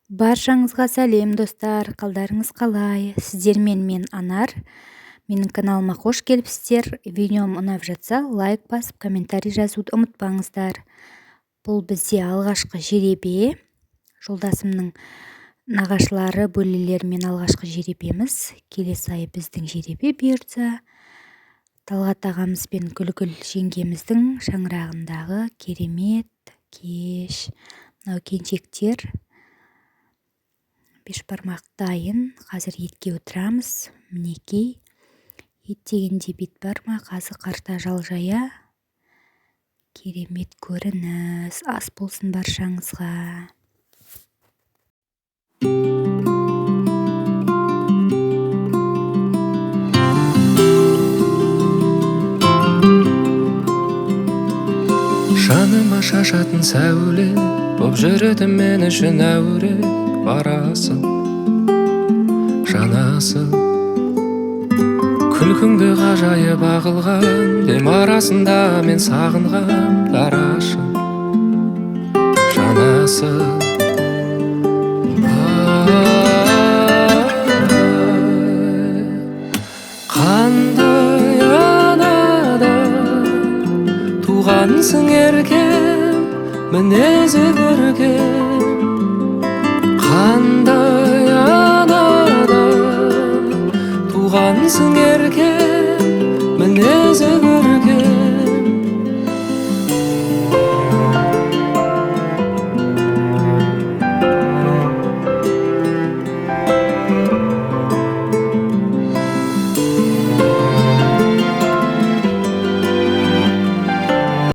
Баршаңызға сәлем достар, қалдарыңыз қалай? Сіздермен мен Анар. Менің каналыма қош келіпсіздер. Видеом ұнап жатса, лайк басып, комментарий жазуды ұмытпаңыздар. Бұл бізде алғашқы жеребе. Жолдасымның нағашылары, бөлелерімен алғашқы жеребеміз. Келесі ай біздің жеребе бұйыртса. Талғат ағамыз бен Гүлгүл жеңгеміздің шаңырағындағы керемет кеш. Мынау келіншектер бешбармақ дайын. Қазір етке отырамыз. Мінекей. Ет дегенде бет бар ма? Қазы қарта жалжая. Керемет көрініс. Ас болсын баршаңызға. Жаныма шашатын сәуле боп жүреді мен үшін әуре. Барасың, жанасың, күлкіңді ғажайып ағылған дем арасында мен сағынған дарашың, жанасың. Қандай анадан туғансың еркем, мінезі көркем. Қандай анадан туғансың еркем,